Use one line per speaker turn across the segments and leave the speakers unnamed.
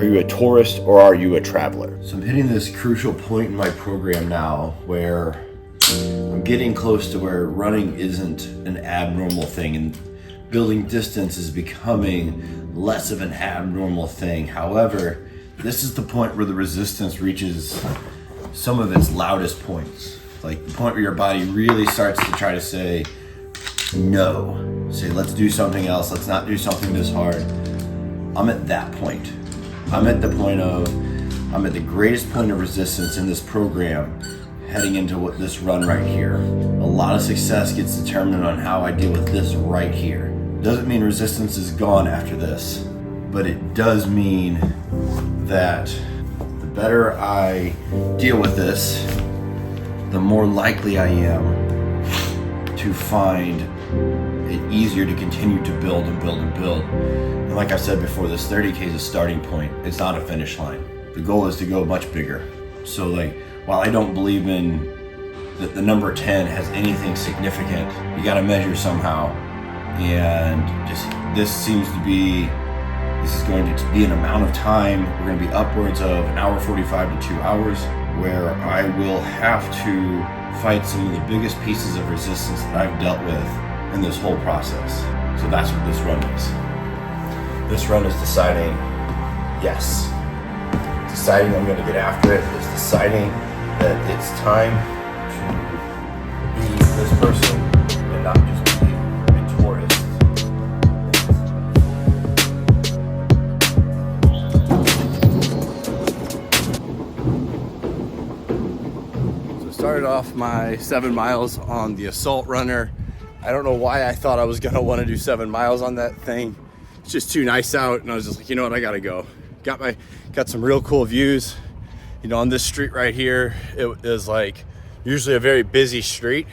Are you a tourist or are you a traveler? So I'm hitting this crucial point in my program now where I'm getting close to where running isn't an abnormal thing and building distance is becoming less of an abnormal thing. However, this is the point where the resistance reaches some of its loudest points. Like the point where your body really starts to try to say, no. Say, let's do something else. Let's not do something this hard. I'm at that point. I'm at the greatest point of resistance in this program heading into this run right here. A lot of success gets determined on how I deal with this right here. Doesn't mean resistance is gone after this, but it does mean that the better I deal with this, the more likely I am to find it easier to continue to build and build and build. And like I said before, this 30K is a starting point. It's not a finish line. The goal is to go much bigger. So like, while I don't believe in that the number 10 has anything significant, you gotta measure somehow. And just, this is going to be an amount of time. We're gonna be upwards of an hour 45 to 2 hours where I will have to fight some of the biggest pieces of resistance that I've dealt with in this whole process. So that's what this run is. This run is deciding, yes. Deciding I'm gonna get after it. It's deciding that it's time to be this person and not just be a tourist.
So I started off my 7 miles on the Assault Runner. I don't know why I thought I was gonna want to do 7 miles on that thing. It's just too nice out, and I was just like, you know what, I gotta go. Got some real cool views. You know, on this street right here, it is like usually a very busy street.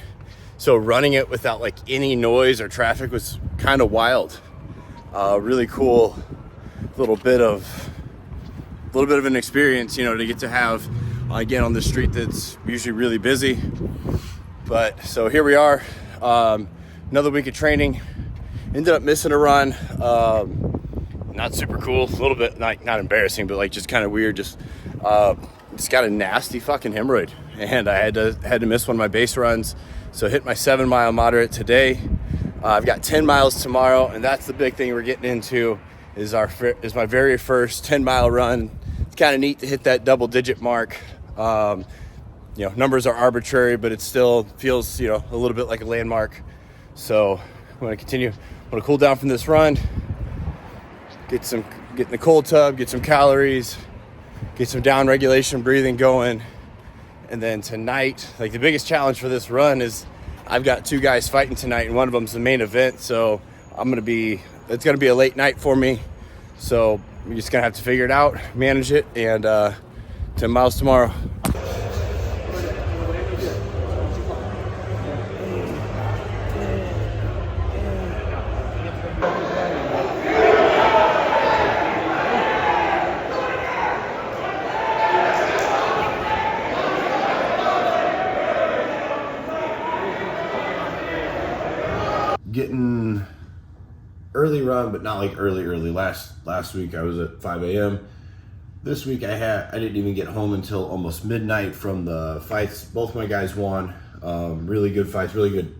So running it without like any noise or traffic was kind of wild. Really cool little bit of an experience, you know, to get to have again on the street that's usually really busy. But so here we are, another week of training. Ended up missing a run. Not super cool, a little bit not embarrassing, but like just kind of weird. Just got a nasty fucking hemorrhoid, and I had to miss one of my base runs. So hit my 7 mile moderate today. I've got 10 miles tomorrow, and that's the big thing we're getting into. Is my very first 10 mile run. It's kind of neat to hit that double digit mark. You know, numbers are arbitrary, but it still feels, you know, a little bit like a landmark. So I'm gonna continue. I'm gonna cool down from this run. Get in the cold tub, get some calories, get some down regulation breathing going. And then tonight, like the biggest challenge for this run is I've got 2 guys fighting tonight, and one of them's the main event. So it's gonna be a late night for me. So I'm just gonna have to figure it out, manage it, and 10 miles tomorrow.
Getting early run, but not like early. Last week I was at 5 a.m. This week I didn't even get home until almost midnight from the fights. Both my guys won. Really good fights, really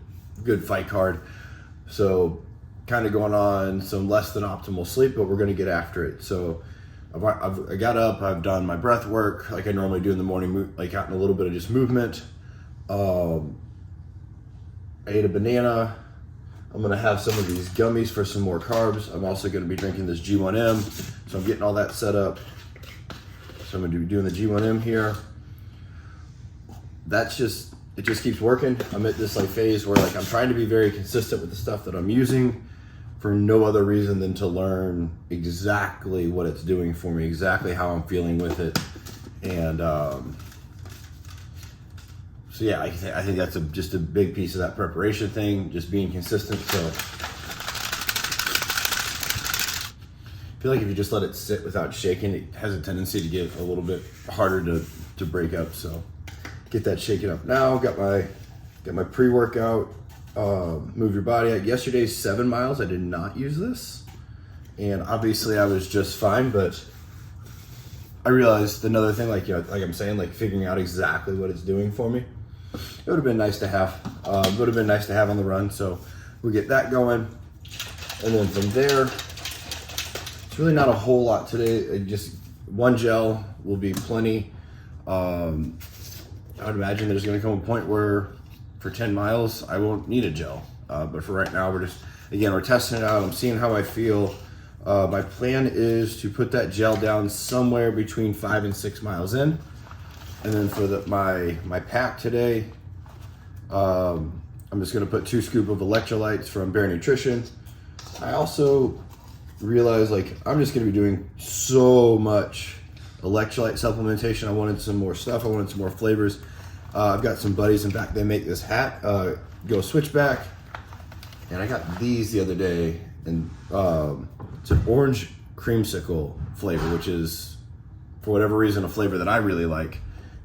good fight card. So kind of going on some less than optimal sleep, but we're going to get after it. So I got up, I've done my breath work like I normally do in the morning, like gotten a little bit of just movement. I ate a banana. I'm gonna have some of these gummies for some more carbs. I'm also gonna be drinking this G1M, so I'm getting all that set up. So I'm gonna be doing the G1M here. It just keeps working. I'm at this like phase where like I'm trying to be very consistent with the stuff that I'm using for no other reason than to learn exactly what it's doing for me, exactly how I'm feeling with it. And so yeah, I think that's just a big piece of that preparation thing, just being consistent. So I feel like if you just let it sit without shaking, it has a tendency to get a little bit harder to break up. So get that shaken up now. Got my pre-workout, move your body. Yesterday's 7 miles, I did not use this. And obviously I was just fine, but I realized another thing, like, you know, like I'm saying, like figuring out exactly what it's doing for me. It would have been nice to have. Would have been nice to have on the run. So we get that going, and then from there, it's really not a whole lot today. Just one gel will be plenty. I would imagine there's going to come a point where for 10 miles I won't need a gel. But for right now, we're testing it out. I'm seeing how I feel. My plan is to put that gel down somewhere between 5 and 6 miles in. And then for my pack today, I'm just gonna put 2 scoops of electrolytes from Bare Nutrition. I also realized, like, I'm just gonna be doing so much electrolyte supplementation. I wanted some more stuff. I wanted some more flavors. I've got some buddies in fact, they make this hat, Go Switchback. And I got these the other day, and it's an orange creamsicle flavor, which is, for whatever reason, a flavor that I really like.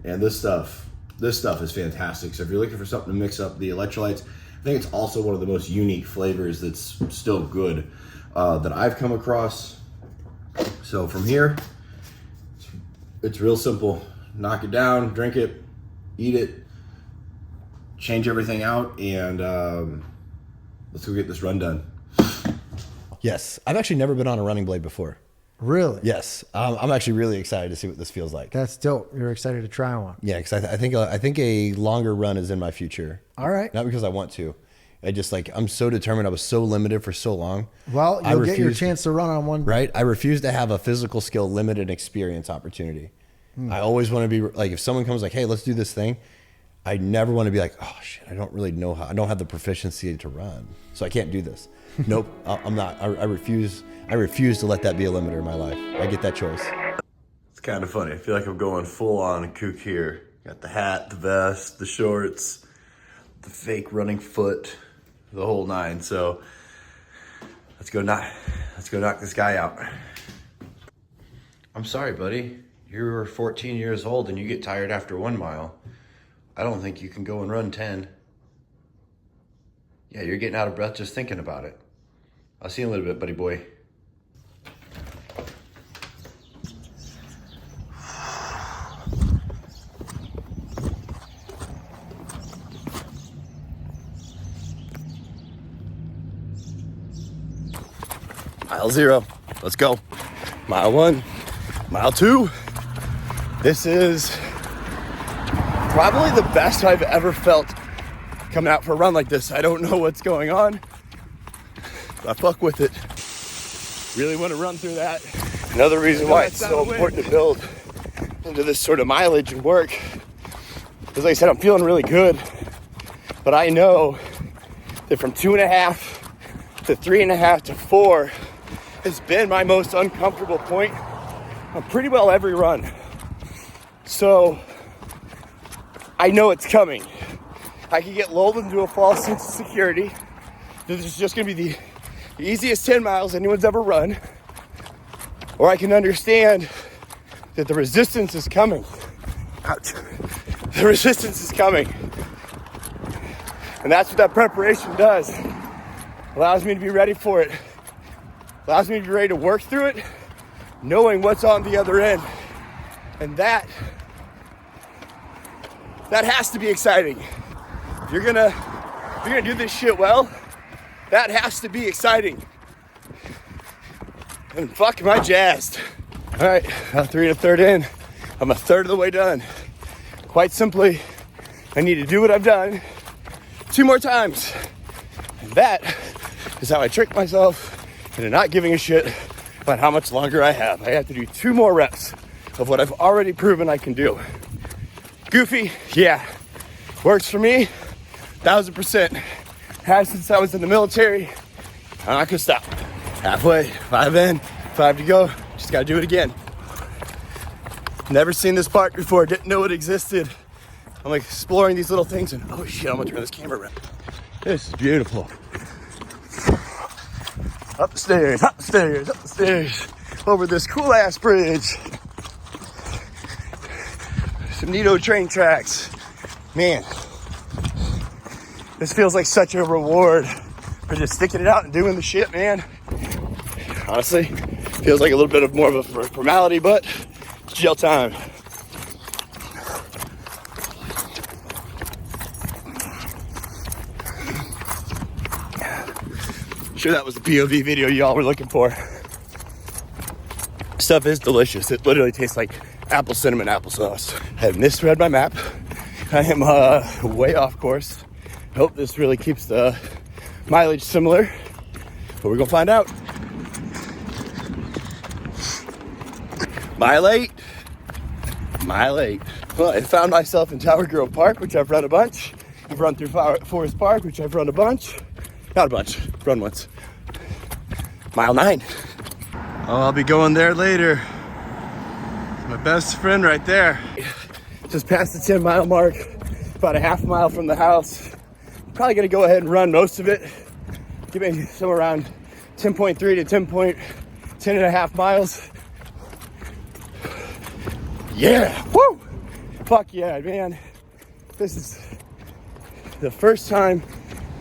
And this stuff is fantastic. So if you're looking for something to mix up the electrolytes, I think it's also one of the most unique flavors that's still good that I've come across. So from here, it's real simple. Knock it down, drink it, eat it, change everything out, and let's go get this run done.
Yes, I've actually never been on a running blade before.
Really?
Yes, I'm actually really excited to see what this feels like.
That's dope. You're excited to try one.
Yeah, because I think a longer run is in my future.
All right.
Not because I want to. I just, like, I'm so determined. I was so limited for so long.
Well, you'll get your chance to run on one.
Right? I refuse to have a physical skill limited experience opportunity. I always want to be, like, if someone comes like, hey, let's do this thing, I never want to be like, oh shit, I don't really know how, I don't have the proficiency to run, so I can't do this. Nope, I'm not. I refuse to let that be a limiter in my life. I get that choice.
It's kind of funny. I feel like I'm going full on kook here. Got the hat, the vest, the shorts, the fake running foot, the whole nine. So let's go knock this guy out. I'm sorry, buddy. You're 14 years old and you get tired after 1 mile. I don't think you can go and run 10. Yeah, you're getting out of breath just thinking about it. I'll see you in a little bit, buddy boy. Mile 0, let's go. Mile 1, mile 2. This is probably the best I've ever felt coming out for a run like this. I don't know what's going on. I fuck with it. Really want to run through that. Another reason why it's so important to build into this sort of mileage and work is, like I said, I'm feeling really good, but I know that from 2.5 to 3.5 to 4 has been my most uncomfortable point on pretty well every run. So I know it's coming. I can get lulled into a false sense of security. This is just gonna be the easiest 10 miles anyone's ever run. Or I can understand that the resistance is coming. Ouch. The resistance is coming. And that's what that preparation does. Allows me to be ready for it. Allows me to be ready to work through it, knowing what's on the other end. And that has to be exciting. If you're gonna do this shit well, that has to be exciting. And fuck, am I jazzed. All right, about 3 1/3 in. I'm 1/3 of the way done. Quite simply, I need to do what I've done 2 more times. And that is how I trick myself into not giving a shit about how much longer I have. I have to do 2 more reps of what I've already proven I can do. Goofy, yeah. Works for me, 1000%. Has since I was in the military. I'm not gonna stop. Halfway, 5 in, 5 to go. Just gotta do it again. Never seen this part before, didn't know it existed. I'm like exploring these little things and oh shit, I'm gonna turn this camera around. This is beautiful. Up the stairs, up the stairs, up the stairs. Over this cool ass bridge. Some neato train tracks. Man, this feels like such a reward for just sticking it out and doing the shit, man. Honestly, feels like a little bit of more of a formality, but Gel time. Sure, that was the POV video y'all were looking for. Stuff is delicious. It literally tastes like apple cinnamon applesauce. I have misread my map. I am way off course. Hope this really keeps the mileage similar, but we're gonna find out. Mile 8. Well, I found myself in Tower Grove Park, which I've run a bunch. I've run through Forest Park, which I've run a bunch. Not a bunch, run once. Mile 9. Oh, I'll be going there later. My best friend right there. Just past the 10-mile mark, about a half mile from the house. Probably gonna go ahead and run most of it. Give me somewhere around 10.3 to 10 and a half miles. Yeah, woo! Fuck yeah, man. This is the first time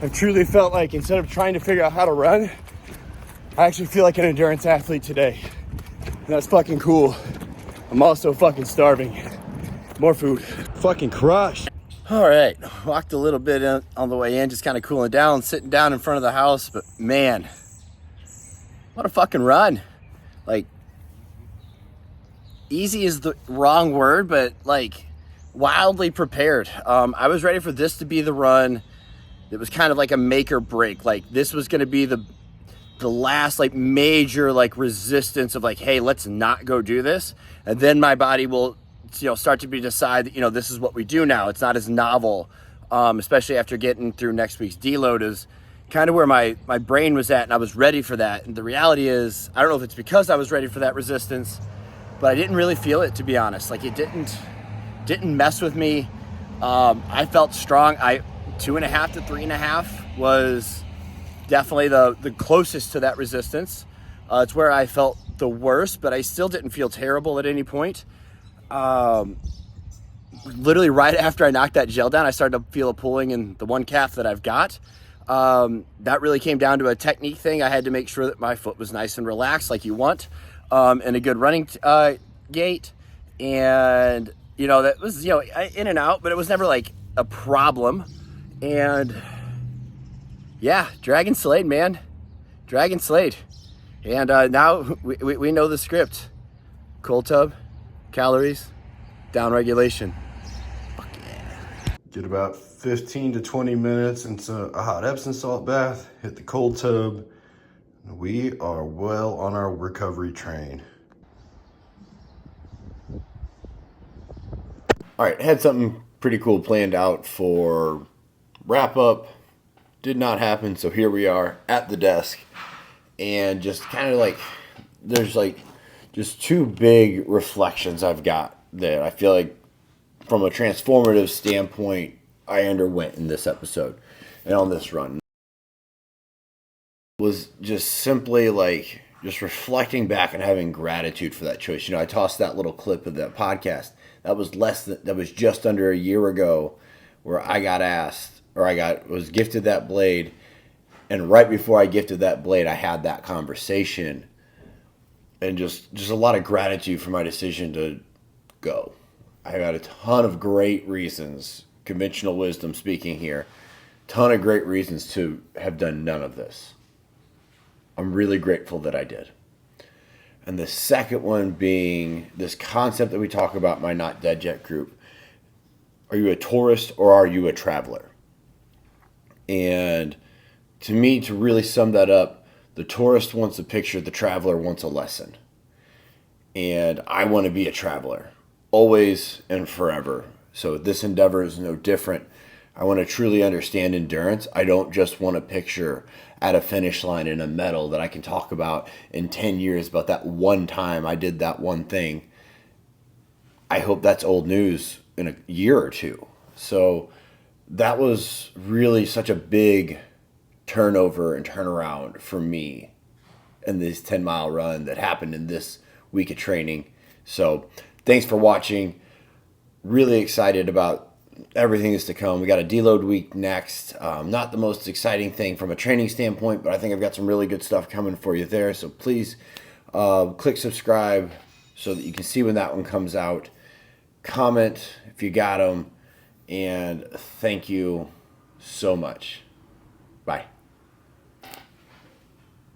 I've truly felt like instead of trying to figure out how to run, I actually feel like an endurance athlete today. And that's fucking cool. I'm also fucking starving. More food. Fucking crushed. All right, walked a little bit on the way in, just kind of cooling down, sitting down in front of the house, but man, what a fucking run. Like, easy is the wrong word, but like wildly prepared. I was ready for this to be the run. It was kind of like a make or break. Like this was going to be the last like major like resistance of like, hey, let's not go do this. And then my body will, start to decide that, this is what we do now. It's not as novel, especially after getting through next week's deload is kind of where my brain was at. And I was ready for that. And the reality is, I don't know if it's because I was ready for that resistance, but I didn't really feel it, to be honest. Like it didn't mess with me. I felt strong. 2.5 to 3.5 was definitely the closest to that resistance. It's where I felt the worst, but I still didn't feel terrible at any point. Literally right after I knocked that gel down, I started to feel a pulling in the one calf that I've got. That really came down to a technique thing. I had to make sure that my foot was nice and relaxed like you want, and a good running gait. And, that was, in and out, but it was never like a problem. And yeah, Dragon slayed, man. Dragon slayed. And now we know the script. Cold tub, calories, down regulation. Fuck yeah.
Get about 15 to 20 minutes into a hot Epsom salt bath, hit the cold tub. We are well on our recovery train.
All right, had something pretty cool planned out for wrap up. Did not happen, so here we are at the desk. And just kind of like, there's like just two big reflections I've got that I feel like from a transformative standpoint, I underwent in this episode and on this run. Was just simply like just reflecting back and having gratitude for that choice. I tossed that little clip of that podcast. That was just under a year ago where I got asked, or was gifted that blade. And right before I gifted that blade, I had that conversation, and just a lot of gratitude for my decision to go. I got a ton of great reasons, conventional wisdom speaking here, ton of great reasons to have done none of this. I'm really grateful that I did. And the second one being this concept that we talk about in my Not Dead Yet group. Are you a tourist or are you a traveler? And to me, to really sum that up, the tourist wants a picture, the traveler wants a lesson. And I want to be a traveler, always and forever. So this endeavor is no different. I want to truly understand endurance. I don't just want a picture at a finish line and a medal that I can talk about in 10 years about that one time I did that one thing. I hope that's old news in a year or two. So that was really such a big turnover and turnaround for me in this 10-mile run that happened in this week of training. So thanks for watching. Really excited about everything is to come. We got a deload week next. Not the most exciting thing from a training standpoint, but I think I've got some really good stuff coming for you there. So please click subscribe, so that you can see when that one comes out. Comment if you got them, and thank you so much. Bye.